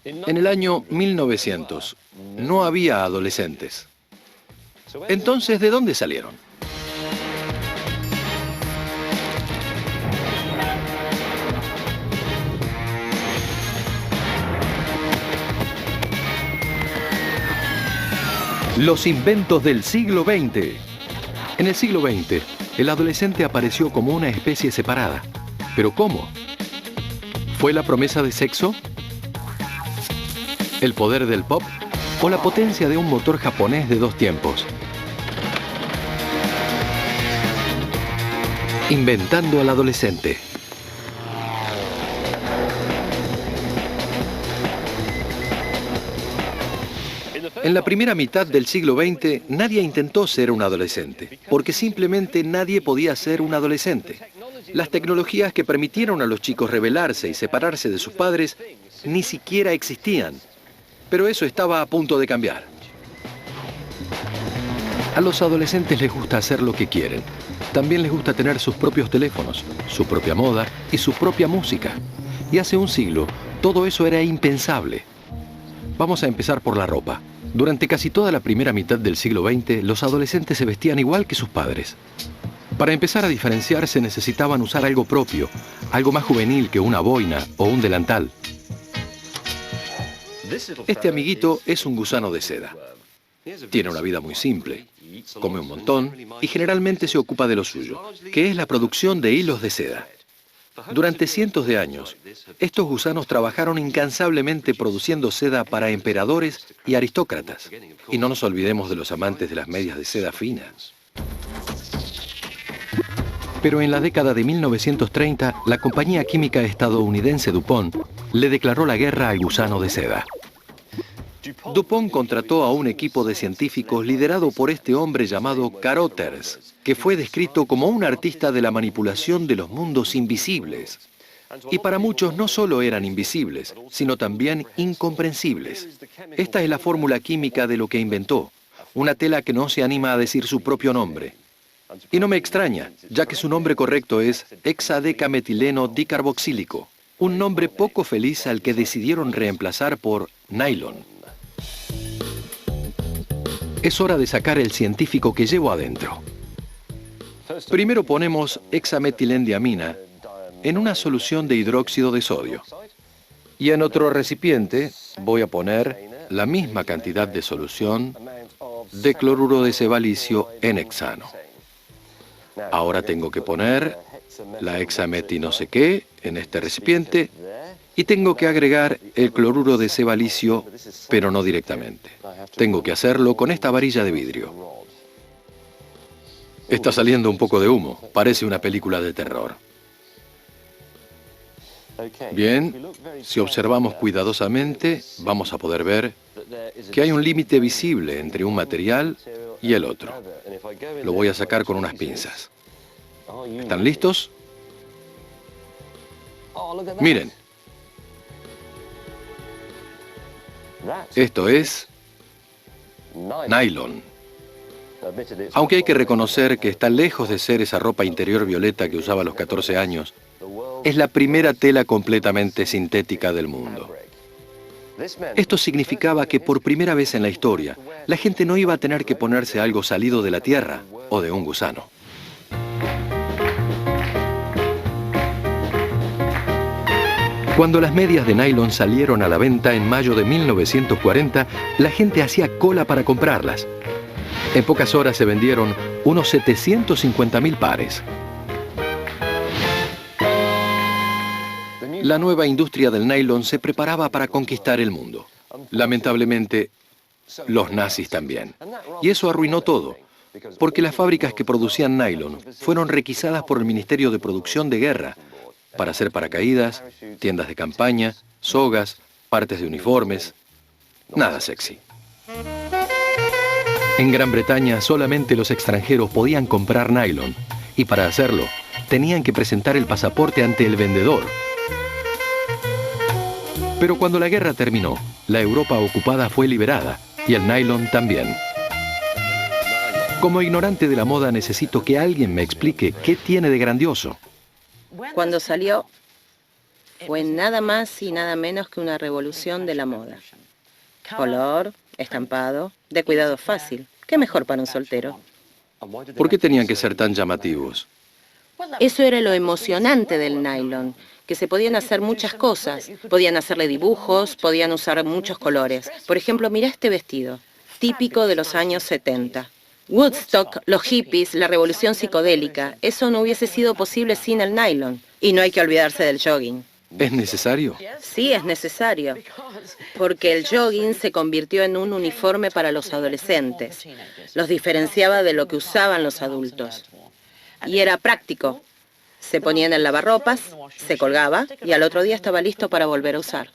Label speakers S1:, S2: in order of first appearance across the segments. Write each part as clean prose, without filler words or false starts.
S1: En el año 1900 no había adolescentes. Entonces, ¿de dónde salieron? Los inventos del siglo XX. En el siglo XX, el adolescente apareció como una especie separada. ¿Pero cómo? ¿Fue la promesa de sexo? ¿El poder del pop? ¿O la potencia de un motor japonés de 2 tiempos? Inventando al adolescente. En la primera mitad del siglo XX, nadie intentó ser un adolescente, porque simplemente nadie podía ser un adolescente. Las tecnologías que permitieron a los chicos rebelarse y separarse de sus padres ni siquiera existían. Pero eso estaba a punto de cambiar. A los adolescentes les gusta hacer lo que quieren. También les gusta tener sus propios teléfonos, su propia moda y su propia música. Y hace un siglo, todo eso era impensable. Vamos a empezar por la ropa. Durante casi toda la primera mitad del siglo XX, los adolescentes se vestían igual que sus padres. Para empezar a diferenciarse necesitaban usar algo propio, algo más juvenil que una boina o un delantal. Este amiguito es un gusano de seda. Tiene una vida muy simple, come un montón y generalmente se ocupa de lo suyo, que es la producción de hilos de seda. Durante cientos de años, estos gusanos trabajaron incansablemente produciendo seda para emperadores y aristócratas. Y no nos olvidemos de los amantes de las medias de seda finas. Pero en la década de 1930, la compañía química estadounidense DuPont le declaró la guerra al gusano de seda. DuPont contrató a un equipo de científicos liderado por este hombre llamado Carothers, que fue descrito como un artista de la manipulación de los mundos invisibles. Y para muchos no solo eran invisibles, sino también incomprensibles. Esta es la fórmula química de lo que inventó, una tela que no se anima a decir su propio nombre. Y no me extraña, ya que su nombre correcto es hexadecametileno dicarboxílico, un nombre poco feliz al que decidieron reemplazar por nylon. Es hora de sacar el científico que llevo adentro. Primero ponemos hexametilendiamina en una solución de hidróxido de sodio. Y en otro recipiente voy a poner la misma cantidad de solución de cloruro de sebalicio en hexano. Ahora tengo que poner la hexameti no sé qué en este recipiente y tengo que agregar el cloruro de sebalicio, pero no directamente. Tengo que hacerlo con esta varilla de vidrio. Está saliendo un poco de humo, parece una película de terror. Bien, si observamos cuidadosamente, vamos a poder ver que hay un límite visible entre un material y el otro. Lo voy a sacar con unas pinzas. ¿Están listos? Miren. Esto es nylon. Aunque hay que reconocer que está lejos de ser esa ropa interior violeta que usaba a los 14 años, es la primera tela completamente sintética del mundo. Esto significaba que por primera vez en la historia, la gente no iba a tener que ponerse algo salido de la tierra o de un gusano. Cuando las medias de nylon salieron a la venta en mayo de 1940, la gente hacía cola para comprarlas. En pocas horas se vendieron unos 750.000 pares. La nueva industria del nylon se preparaba para conquistar el mundo. Lamentablemente, los nazis también. Y eso arruinó todo, porque las fábricas que producían nylon fueron requisadas por el Ministerio de Producción de Guerra para hacer paracaídas, tiendas de campaña, sogas, partes de uniformes. Nada sexy. En Gran Bretaña solamente los extranjeros podían comprar nylon, y para hacerlo tenían que presentar el pasaporte ante el vendedor. Pero cuando la guerra terminó, la Europa ocupada fue liberada, y el nylon también. Como ignorante de la moda necesito que alguien me explique qué tiene de grandioso.
S2: Cuando salió, fue nada más y nada menos que una revolución de la moda. Color, estampado, de cuidado fácil. ¿Qué mejor para un soltero?
S1: ¿Por qué tenían que ser tan llamativos?
S2: Eso era lo emocionante del nylon, que se podían hacer muchas cosas. Podían hacerle dibujos, podían usar muchos colores. Por ejemplo, mira este vestido, típico de los años 70. Woodstock, los hippies, la revolución psicodélica, eso no hubiese sido posible sin el nylon. Y no hay que olvidarse del jogging.
S1: ¿Es necesario?
S2: Sí, es necesario, porque el jogging se convirtió en un uniforme para los adolescentes. Los diferenciaba de lo que usaban los adultos. Y era práctico. Se ponía en el lavarropas, se colgaba y al otro día estaba listo para volver a usar.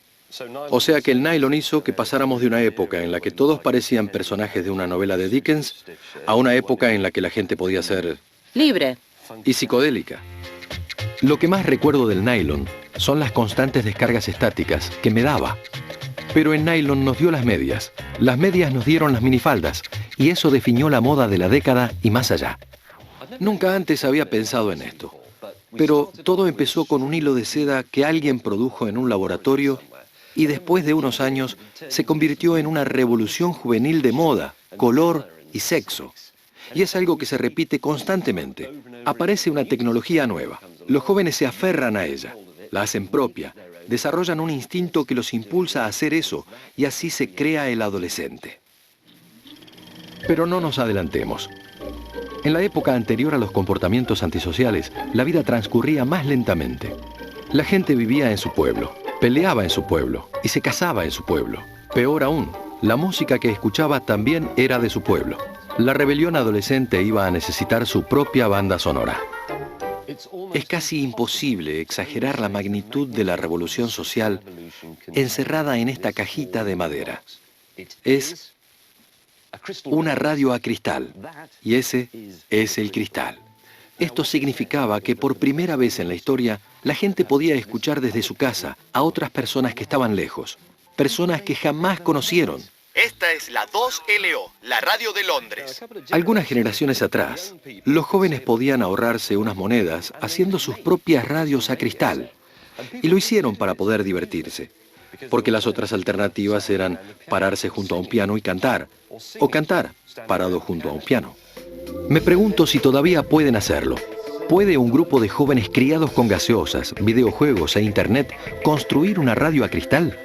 S1: O sea que el nylon hizo que pasáramos de una época en la que todos parecían personajes de una novela de Dickens a una época en la que la gente podía ser...
S2: libre.
S1: Y psicodélica. Lo que más recuerdo del nylon son las constantes descargas estáticas que me daba. Pero el nylon nos dio las medias nos dieron las minifaldas, y eso definió la moda de la década y más allá. Nunca antes había pensado en esto, pero todo empezó con un hilo de seda que alguien produjo en un laboratorio y después de unos años se convirtió en una revolución juvenil de moda, color y sexo. Y es algo que se repite constantemente. Aparece una tecnología nueva. Los jóvenes se aferran a ella, la hacen propia, desarrollan un instinto que los impulsa a hacer eso y así se crea el adolescente. Pero no nos adelantemos. En la época anterior a los comportamientos antisociales, la vida transcurría más lentamente. La gente vivía en su pueblo, peleaba en su pueblo y se casaba en su pueblo. Peor aún, la música que escuchaba también era de su pueblo. La rebelión adolescente iba a necesitar su propia banda sonora. Es casi imposible exagerar la magnitud de la revolución social encerrada en esta cajita de madera. Es una radio a cristal, y ese es el cristal. Esto significaba que por primera vez en la historia, la gente podía escuchar desde su casa a otras personas que estaban lejos, personas que jamás conocieron.
S3: Esta es la 2LO, la radio de Londres.
S1: Algunas generaciones atrás, los jóvenes podían ahorrarse unas monedas haciendo sus propias radios a cristal, y lo hicieron para poder divertirse, porque las otras alternativas eran pararse junto a un piano y cantar, o cantar parado junto a un piano. Me pregunto si todavía pueden hacerlo. ¿Puede un grupo de jóvenes criados con gaseosas, videojuegos e internet construir una radio a cristal?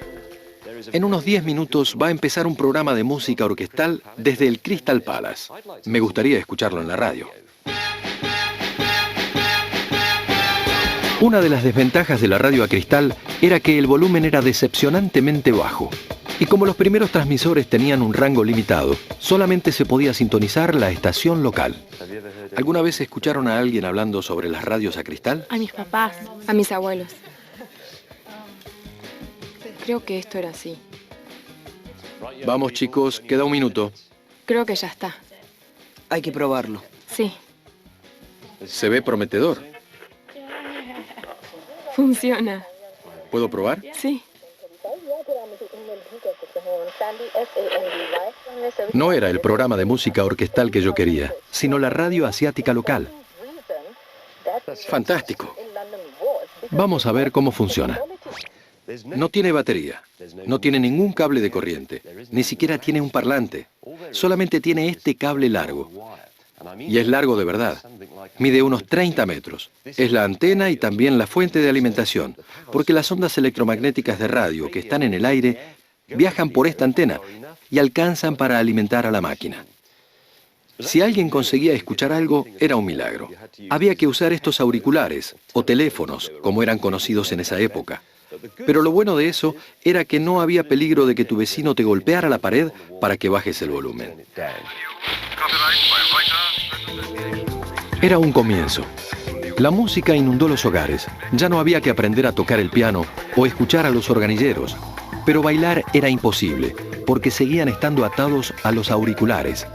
S1: En unos 10 minutos va a empezar un programa de música orquestal desde el Crystal Palace. Me gustaría escucharlo en la radio. Una de las desventajas de la radio a cristal era que el volumen era decepcionantemente bajo. Y como los primeros transmisores tenían un rango limitado, solamente se podía sintonizar la estación local. ¿Alguna vez escucharon a alguien hablando sobre las radios a cristal?
S4: A mis papás, a mis abuelos. Creo que esto era así.
S1: Vamos chicos, queda un minuto.
S4: Creo que ya está.
S5: Hay que probarlo.
S4: Sí,
S1: Se ve prometedor.
S4: funciona.
S1: ¿Puedo probar?
S4: Sí.
S1: No era el programa de música orquestal que yo quería, sino la radio asiática local. Fantástico. Vamos a ver cómo funciona. No tiene batería, no tiene ningún cable de corriente, ni siquiera tiene un parlante. Solamente tiene este cable largo. Y es largo de verdad. Mide unos 30 metros. Es la antena y también la fuente de alimentación, porque las ondas electromagnéticas de radio que están en el aire viajan por esta antena y alcanzan para alimentar a la máquina. Si alguien conseguía escuchar algo, era un milagro. Había que usar estos auriculares, o teléfonos, como eran conocidos en esa época. Pero lo bueno de eso era que no había peligro de que tu vecino te golpeara la pared para que bajes el volumen. Era un comienzo. La música inundó los hogares. Ya no había que aprender a tocar el piano o escuchar a los organilleros. Pero bailar era imposible, porque seguían estando atados a los auriculares.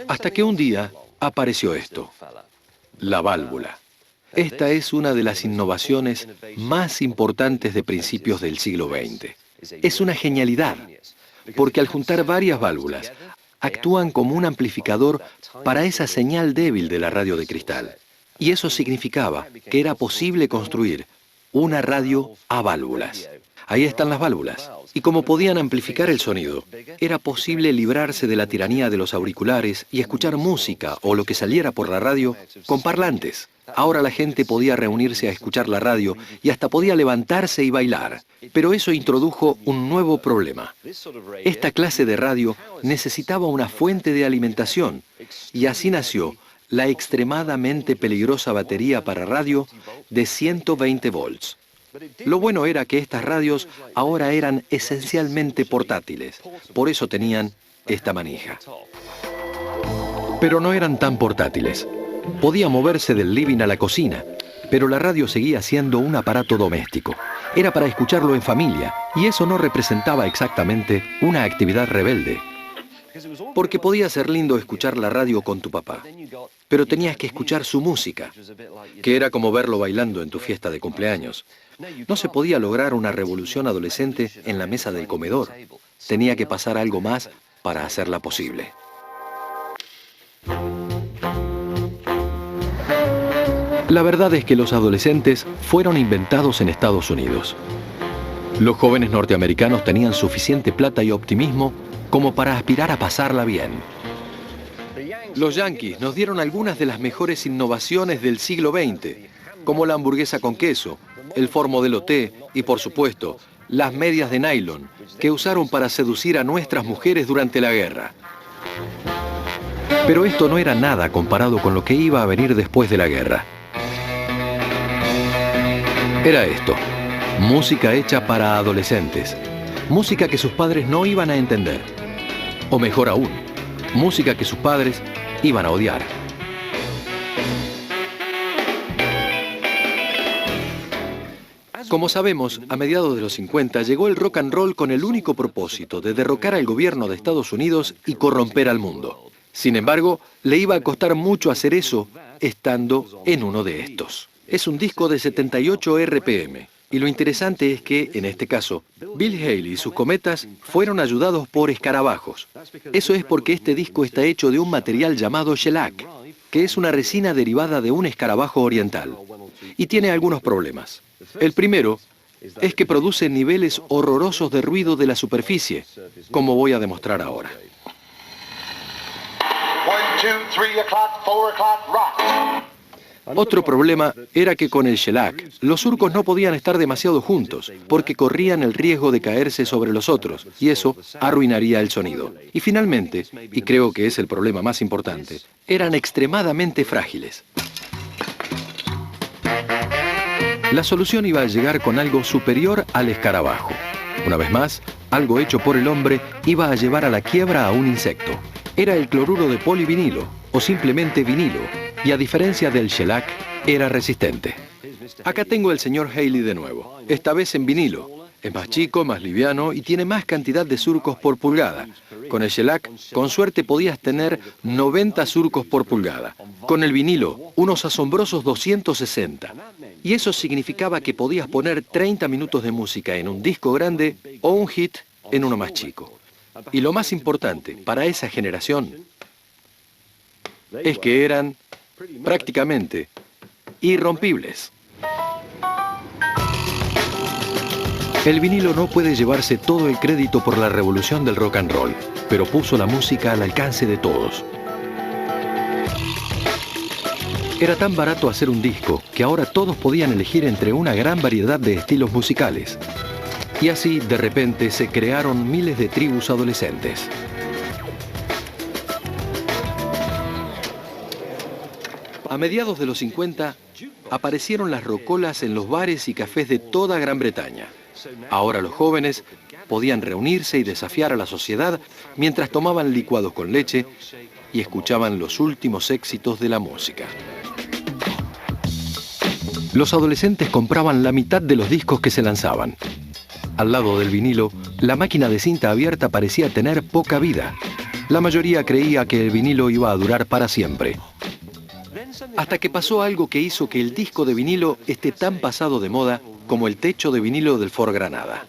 S1: Hasta que un día apareció esto, la válvula. Esta es una de las innovaciones más importantes de principios del siglo XX. Es una genialidad, porque al juntar varias válvulas, actúan como un amplificador para esa señal débil de la radio de cristal. Y eso significaba que era posible construir una radio a válvulas. Ahí están las válvulas. Y como podían amplificar el sonido, era posible librarse de la tiranía de los auriculares y escuchar música o lo que saliera por la radio con parlantes. Ahora la gente podía reunirse a escuchar la radio y hasta podía levantarse y bailar. Pero eso introdujo un nuevo problema. Esta clase de radio necesitaba una fuente de alimentación y así nació la extremadamente peligrosa batería para radio de 120 volts. Lo bueno era que estas radios ahora eran esencialmente portátiles, por eso tenían esta manija. Pero no eran tan portátiles. Podía moverse del living a la cocina, pero la radio seguía siendo un aparato doméstico. Era para escucharlo en familia, y eso no representaba exactamente una actividad rebelde. Porque podía ser lindo escuchar la radio con tu papá, pero tenías que escuchar su música, que era como verlo bailando en tu fiesta de cumpleaños. No se podía lograr una revolución adolescente en la mesa del comedor. Tenía que pasar algo más para hacerla posible. La verdad es que los adolescentes fueron inventados en Estados Unidos. Los jóvenes norteamericanos tenían suficiente plata y optimismo como para aspirar a pasarla bien. Los yanquis nos dieron algunas de las mejores innovaciones del siglo XX, como la hamburguesa con queso, el Ford Modelo T y, por supuesto, las medias de nylon que usaron para seducir a nuestras mujeres durante la guerra. Pero esto no era nada comparado con lo que iba a venir después de la guerra. Era esto, música hecha para adolescentes, música que sus padres no iban a entender. O mejor aún, música que sus padres iban a odiar. Como sabemos, a mediados de los 50 llegó el rock and roll con el único propósito de derrocar al gobierno de Estados Unidos y corromper al mundo. Sin embargo, le iba a costar mucho hacer eso estando en uno de estos. Es un disco de 78 RPM. Y lo interesante es que, en este caso, Bill Haley y sus cometas fueron ayudados por escarabajos. Eso es porque este disco está hecho de un material llamado shellac, que es una resina derivada de un escarabajo oriental. Y tiene algunos problemas. El primero es que produce niveles horrorosos de ruido de la superficie, como voy a demostrar ahora.
S6: 1, 2, 3 o'clock, 4 o'clock, rock.
S1: Otro problema era que con el shellac, los surcos no podían estar demasiado juntos, porque corrían el riesgo de caerse sobre los otros, y eso arruinaría el sonido. Y finalmente, y creo que es el problema más importante, eran extremadamente frágiles. La solución iba a llegar con algo superior al escarabajo. Una vez más, algo hecho por el hombre iba a llevar a la quiebra a un insecto. Era el cloruro de polivinilo, o simplemente vinilo, y a diferencia del shellac, era resistente. Acá tengo el señor Haley de nuevo, esta vez en vinilo. Es más chico, más liviano y tiene más cantidad de surcos por pulgada. Con el shellac, con suerte podías tener 90 surcos por pulgada. Con el vinilo, unos asombrosos 260. Y eso significaba que podías poner 30 minutos de música en un disco grande o un hit en uno más chico. Y lo más importante para esa generación es que eran prácticamente irrompibles. El vinilo no puede llevarse todo el crédito por la revolución del rock and roll, pero puso la música al alcance de todos. Era tan barato hacer un disco que ahora todos podían elegir entre una gran variedad de estilos musicales. Y así, de repente, se crearon miles de tribus adolescentes. A mediados de los 50, aparecieron las rocolas en los bares y cafés de toda Gran Bretaña. Ahora los jóvenes podían reunirse y desafiar a la sociedad mientras tomaban licuados con leche y escuchaban los últimos éxitos de la música. Los adolescentes compraban la mitad de los discos que se lanzaban. Al lado del vinilo, la máquina de cinta abierta parecía tener poca vida. La mayoría creía que el vinilo iba a durar para siempre. Hasta que pasó algo que hizo que el disco de vinilo esté tan pasado de moda como el techo de vinilo del Ford Granada.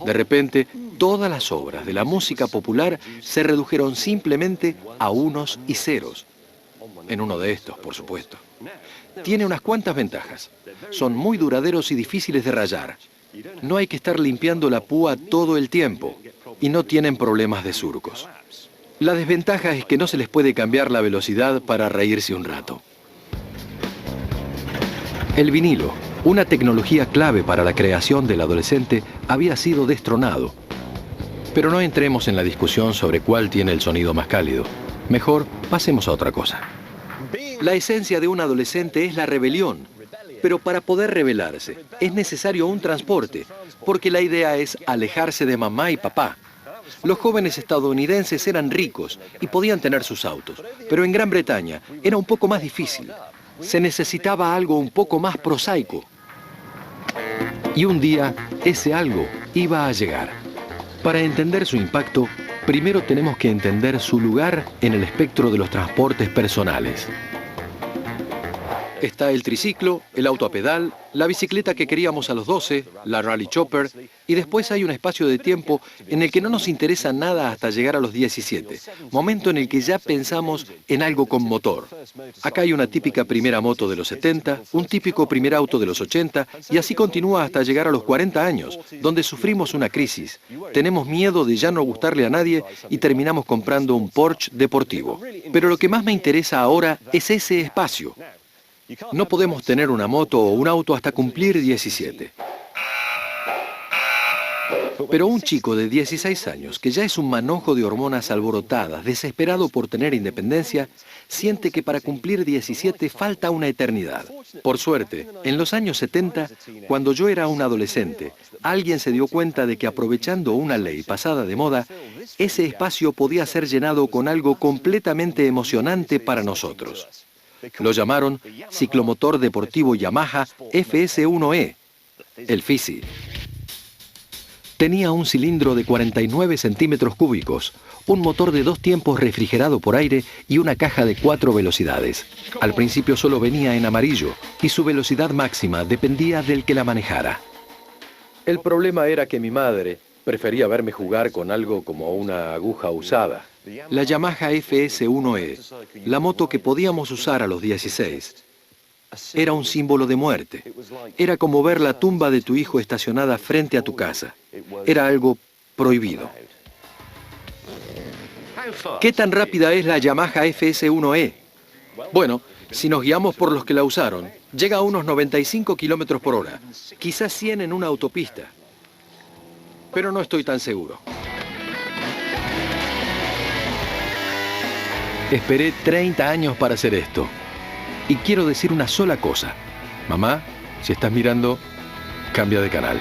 S1: De repente, todas las obras de la música popular se redujeron simplemente a unos y ceros. en uno de estos, por supuesto. Tiene unas cuantas ventajas. Son muy duraderos y difíciles de rayar. No hay que estar limpiando la púa todo el tiempo y no tienen problemas de surcos. La desventaja es que no se les puede cambiar la velocidad para reírse un rato. El vinilo, una tecnología clave para la creación del adolescente, había sido destronado. Pero no entremos en la discusión sobre cuál tiene el sonido más cálido. Mejor, pasemos a otra cosa. La esencia de un adolescente es la rebelión. Pero para poder rebelarse, es necesario un transporte, porque la idea es alejarse de mamá y papá. Los jóvenes estadounidenses eran ricos y podían tener sus autos, pero en Gran Bretaña era un poco más difícil. Se necesitaba algo un poco más prosaico. Y un día, ese algo iba a llegar. Para entender su impacto, primero tenemos que entender su lugar en el espectro de los transportes personales. Está el triciclo, el auto a pedal, la bicicleta que queríamos a los 12, la Rally Chopper, y después hay un espacio de tiempo en el que no nos interesa nada hasta llegar a los 17, momento en el que ya pensamos en algo con motor. Acá hay una típica primera moto de los 70, un típico primer auto de los 80, y así continúa hasta llegar a los 40 años, donde sufrimos una crisis. Tenemos miedo de ya no gustarle a nadie y terminamos comprando un Porsche deportivo. Pero lo que más me interesa ahora es ese espacio. No podemos tener una moto o un auto hasta cumplir 17. Pero un chico de 16 años, que ya es un manojo de hormonas alborotadas, desesperado por tener independencia, siente que para cumplir 17 falta una eternidad. Por suerte, en los años 70, cuando yo era un adolescente, alguien se dio cuenta de que aprovechando una ley pasada de moda, ese espacio podía ser llenado con algo completamente emocionante para nosotros. Lo llamaron ciclomotor deportivo Yamaha FS1E, el Fisi. Tenía un cilindro de 49 centímetros cúbicos, un motor de 2 tiempos refrigerado por aire y una caja de 4 velocidades. Al principio solo venía en amarillo y su velocidad máxima dependía del que la manejara. El problema era que mi madre prefería verme jugar con algo como una aguja usada. La Yamaha FS1E, la moto que podíamos usar a los 16, era un símbolo de muerte. Era como ver la tumba de tu hijo estacionada frente a tu casa. Era algo prohibido. ¿Qué tan rápida es la Yamaha FS1E? Bueno, si nos guiamos por los que la usaron, llega a unos 95 kilómetros por hora, quizás 100 en una autopista. Pero no estoy tan seguro. Esperé 30 años para hacer esto. Y quiero decir una sola cosa. Mamá, si estás mirando, cambia de canal.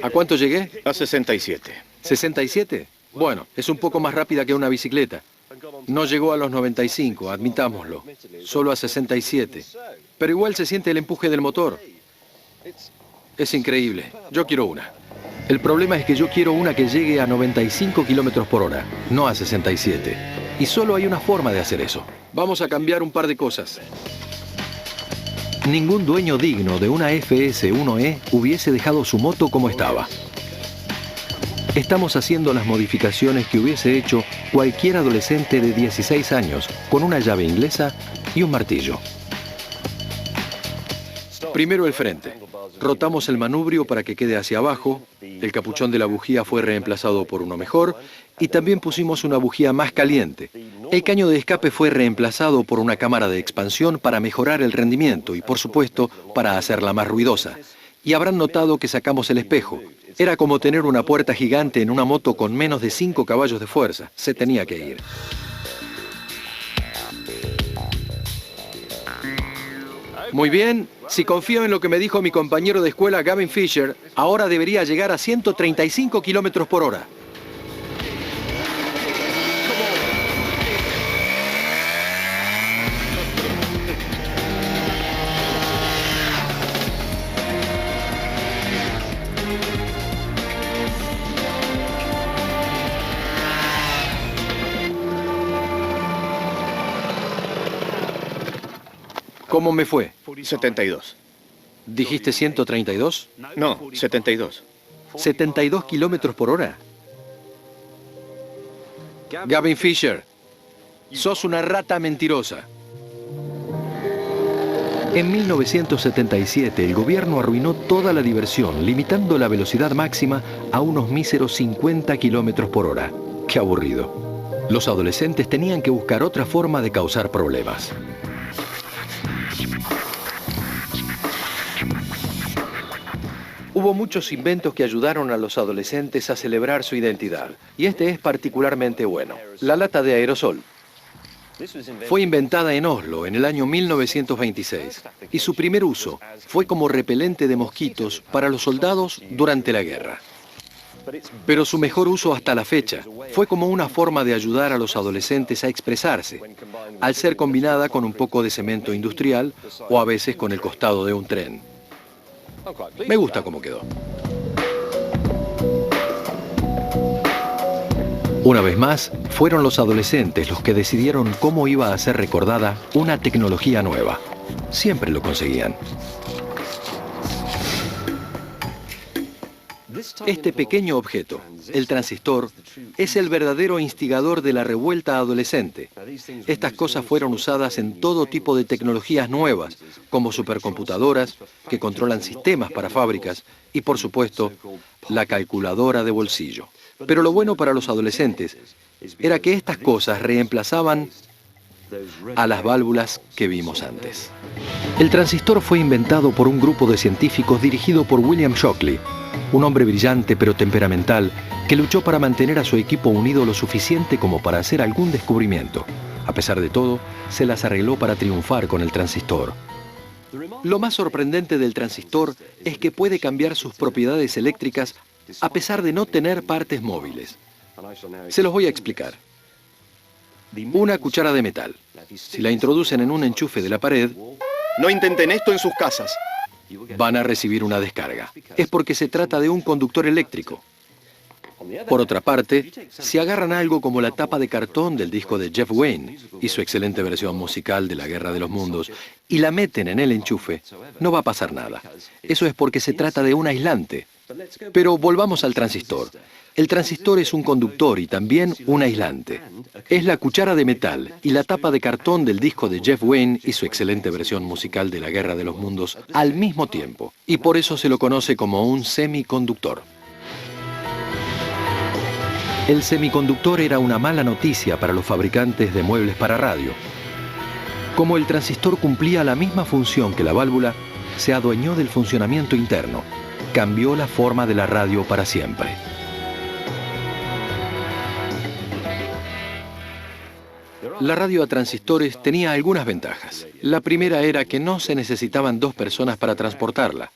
S1: ¿A cuánto llegué?
S3: A 67.
S1: ¿67? Bueno, es un poco más rápida que una bicicleta. No llegó a los 95, admitámoslo. Solo a 67. Pero igual se siente el empuje del motor. Es increíble. Yo quiero una. El problema es que yo quiero una que llegue a 95 kilómetros por hora, no a 67. Y solo hay una forma de hacer eso. Vamos a cambiar un par de cosas. Ningún dueño digno de una FS1E hubiese dejado su moto como estaba. Estamos haciendo las modificaciones que hubiese hecho cualquier adolescente de 16 años con una llave inglesa y un martillo. Primero el frente. Rotamos el manubrio para que quede hacia abajo, el capuchón de la bujía fue reemplazado por uno mejor y también pusimos una bujía más caliente. El caño de escape fue reemplazado por una cámara de expansión para mejorar el rendimiento y, por supuesto, para hacerla más ruidosa. Y habrán notado que sacamos el espejo. Era como tener una puerta gigante en una moto con menos de 5 caballos de fuerza. Se tenía que ir. Muy bien, si confío en lo que me dijo mi compañero de escuela Gavin Fisher, ahora debería llegar a 135 kilómetros por hora. ¿Cómo me fue?
S3: 72.
S1: ¿Dijiste 132?
S3: No, 72.
S1: 72 kilómetros por hora. Gavin Fisher, sos una rata mentirosa. En 1977, el gobierno arruinó toda la diversión, limitando la velocidad máxima a unos míseros 50 kilómetros por hora. ¡Qué aburrido! Los adolescentes tenían que buscar otra forma de causar problemas. Hubo muchos inventos que ayudaron a los adolescentes a celebrar su identidad, y este es particularmente bueno. La lata de aerosol. Fue inventada en Oslo en el año 1926 y su primer uso fue como repelente de mosquitos para los soldados durante la guerra. Pero su mejor uso hasta la fecha fue como una forma de ayudar a los adolescentes a expresarse, al ser combinada con un poco de cemento industrial o a veces con el costado de un tren. Me gusta cómo quedó. Una vez más, fueron los adolescentes los que decidieron cómo iba a ser recordada una tecnología nueva. Siempre lo conseguían. Este pequeño objeto, el transistor, es el verdadero instigador de la revuelta adolescente. Estas cosas fueron usadas en todo tipo de tecnologías nuevas, como supercomputadoras, que controlan sistemas para fábricas, y por supuesto, la calculadora de bolsillo. Pero lo bueno para los adolescentes era que estas cosas reemplazaban a las válvulas que vimos antes. El transistor fue inventado por un grupo de científicos dirigido por William Shockley, un hombre brillante pero temperamental que luchó para mantener a su equipo unido lo suficiente como para hacer algún descubrimiento. A pesar de todo, se las arregló para triunfar con el transistor. Lo más sorprendente del transistor es que puede cambiar sus propiedades eléctricas a pesar de no tener partes móviles. Se los voy a explicar. Una cuchara de metal. Si la introducen en un enchufe de la pared,
S3: No intenten esto en sus casas.
S1: van a recibir una descarga. Es porque se trata de un conductor eléctrico. Por otra parte, si agarran algo como la tapa de cartón del disco de Jeff Wayne y su excelente versión musical de La Guerra de los Mundos y la meten en el enchufe, no va a pasar nada. Eso es porque se trata de un aislante. Pero volvamos al transistor. El transistor es un conductor y también un aislante. Es la cuchara de metal y la tapa de cartón del disco de Jeff Wayne y su excelente versión musical de La Guerra de los Mundos al mismo tiempo. Y por eso se lo conoce como un semiconductor. El semiconductor era una mala noticia para los fabricantes de muebles para radio. Como el transistor cumplía la misma función que la válvula, se adueñó del funcionamiento interno. Cambió la forma de la radio para siempre. La radio a transistores tenía algunas ventajas. La primera era que no se necesitaban dos personas para transportarla.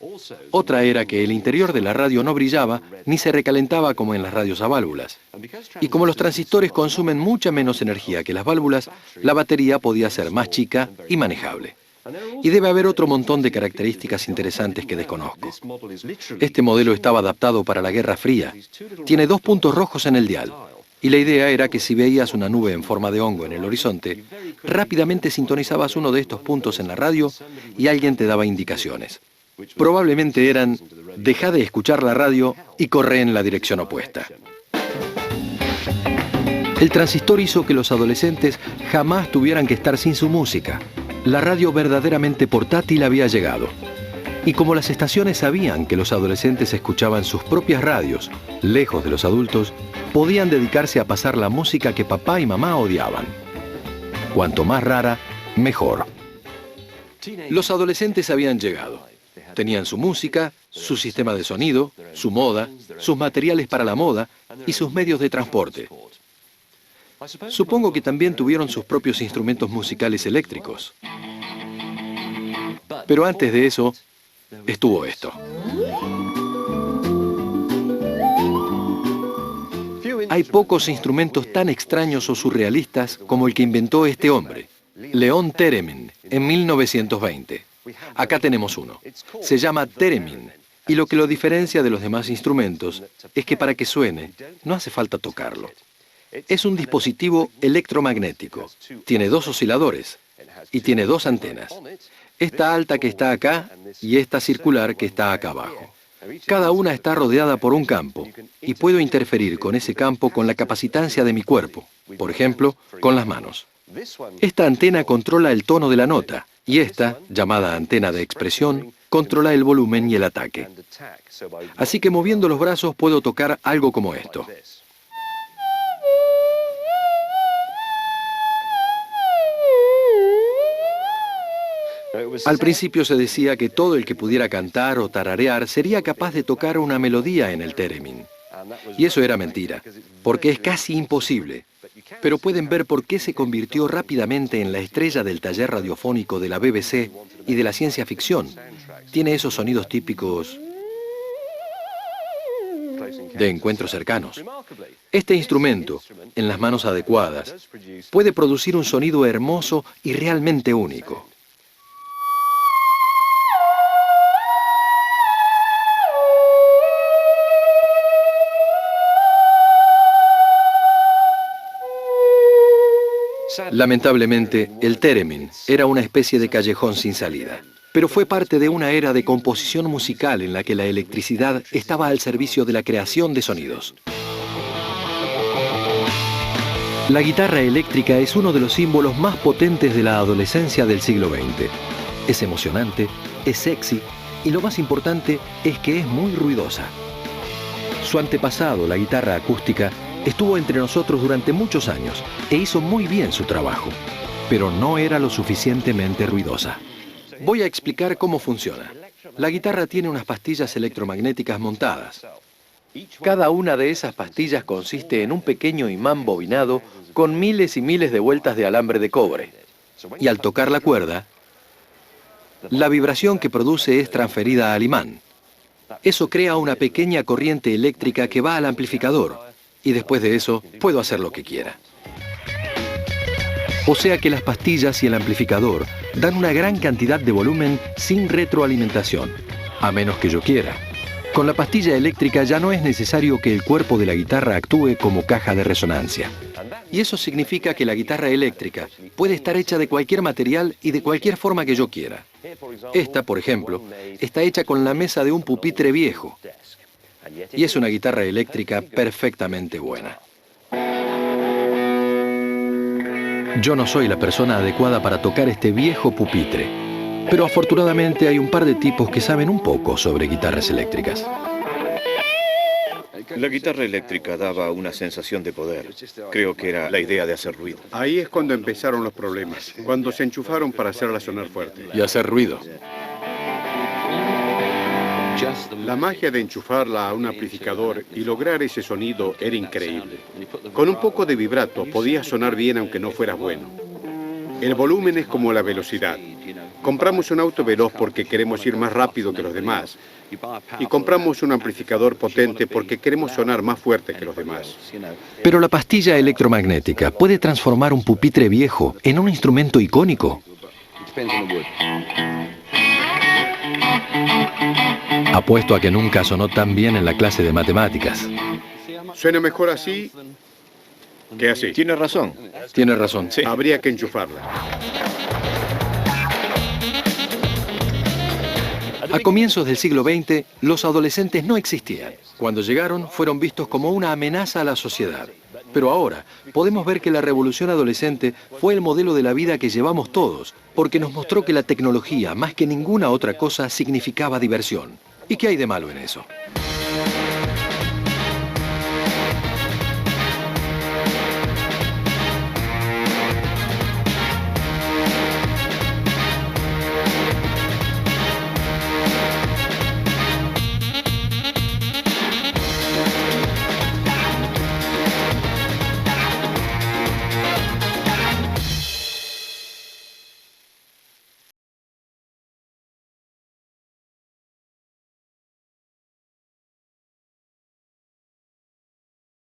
S1: Otra era que el interior de la radio no brillaba ni se recalentaba como en las radios a válvulas. Y como los transistores consumen mucha menos energía que las válvulas, la batería podía ser más chica y manejable. Y debe haber otro montón de características interesantes que desconozco. Este modelo estaba adaptado para la Guerra Fría. Tiene 2 puntos rojos en el dial. Y la idea era que si veías una nube en forma de hongo en el horizonte, rápidamente sintonizabas uno de estos puntos en la radio y alguien te daba indicaciones. Probablemente eran: deja de escuchar la radio y corre en la dirección opuesta. El transistor hizo que los adolescentes jamás tuvieran que estar sin su música. La radio verdaderamente portátil había llegado. Y como las estaciones sabían que los adolescentes escuchaban sus propias radios, lejos de los adultos, podían dedicarse a pasar la música que papá y mamá odiaban. Cuanto más rara, mejor. Los adolescentes habían llegado. Tenían su música, su sistema de sonido, su moda, sus materiales para la moda y sus medios de transporte. Supongo que también tuvieron sus propios instrumentos musicales eléctricos. Pero antes de eso, estuvo esto. Hay pocos instrumentos tan extraños o surrealistas como el que inventó este hombre, Leon Theremin, en 1920. Acá tenemos uno. Se llama Theremin, y lo que lo diferencia de los demás instrumentos es que para que suene, no hace falta tocarlo. Es un dispositivo electromagnético. Tiene 2 osciladores y tiene 2 antenas. Esta alta que está acá y esta circular que está acá abajo. Cada una está rodeada por un campo y puedo interferir con ese campo con la capacitancia de mi cuerpo. por ejemplo, con las manos. Esta antena controla el tono de la nota, y esta, llamada antena de expresión, controla el volumen y el ataque. Así que moviendo los brazos puedo tocar algo como esto. Al principio se decía que todo el que pudiera cantar o tararear sería capaz de tocar una melodía en el theremin. Y eso era mentira, porque es casi imposible. Pero pueden ver por qué se convirtió rápidamente en la estrella del taller radiofónico de la BBC y de la ciencia ficción. Tiene esos sonidos típicos de encuentros cercanos. Este instrumento, en las manos adecuadas, puede producir un sonido hermoso y realmente único. Lamentablemente, el theremin era una especie de callejón sin salida, pero fue parte de una era de composición musical en la que la electricidad estaba al servicio de la creación de sonidos. La guitarra eléctrica es uno de los símbolos más potentes de la adolescencia del siglo XX. Es emocionante, es sexy y lo más importante es que es muy ruidosa. Su antepasado, la guitarra acústica, estuvo entre nosotros durante muchos años e hizo muy bien su trabajo, pero no era lo suficientemente ruidosa. Voy a explicar cómo funciona. La guitarra tiene unas pastillas electromagnéticas montadas. Cada una de esas pastillas consiste en un pequeño imán bobinado con miles y miles de vueltas de alambre de cobre. Y al tocar la cuerda, la vibración que produce es transferida al imán. Eso crea una pequeña corriente eléctrica que va al amplificador. Y después de eso, puedo hacer lo que quiera. O sea que las pastillas y el amplificador dan una gran cantidad de volumen sin retroalimentación, a menos que yo quiera. Con la pastilla eléctrica ya no es necesario que el cuerpo de la guitarra actúe como caja de resonancia. Y eso significa que la guitarra eléctrica puede estar hecha de cualquier material y de cualquier forma que yo quiera. Esta, por ejemplo, está hecha con la mesa de un pupitre viejo. Y es una guitarra eléctrica perfectamente buena. Yo no soy la persona adecuada para tocar este viejo pupitre, pero afortunadamente hay un par de tipos que saben un poco sobre guitarras eléctricas.
S7: La guitarra eléctrica daba una sensación de poder. Creo que era la idea de hacer ruido.
S8: Ahí es cuando empezaron los problemas, cuando se enchufaron para hacerla sonar fuerte.
S1: Y hacer ruido.
S8: La magia de enchufarla a un amplificador y lograr ese sonido era increíble. Con un poco de vibrato podía sonar bien aunque no fueras bueno. El volumen es como la velocidad. Compramos un auto veloz porque queremos ir más rápido que los demás. Y compramos un amplificador potente porque queremos sonar más fuerte que los demás.
S1: Pero la pastilla electromagnética puede transformar un pupitre viejo en un instrumento icónico. Apuesto a que nunca sonó tan bien en la clase de matemáticas.
S8: Suena mejor así que así.
S7: Tiene razón.
S1: Tiene razón.
S7: Sí.
S8: Habría que enchufarla.
S1: A comienzos del siglo XX, los adolescentes no existían. Cuando llegaron, fueron vistos como una amenaza a la sociedad. Pero ahora, podemos ver que la revolución adolescente fue el modelo de la vida que llevamos todos, porque nos mostró que la tecnología, más que ninguna otra cosa, significaba diversión. ¿Y qué hay de malo en eso?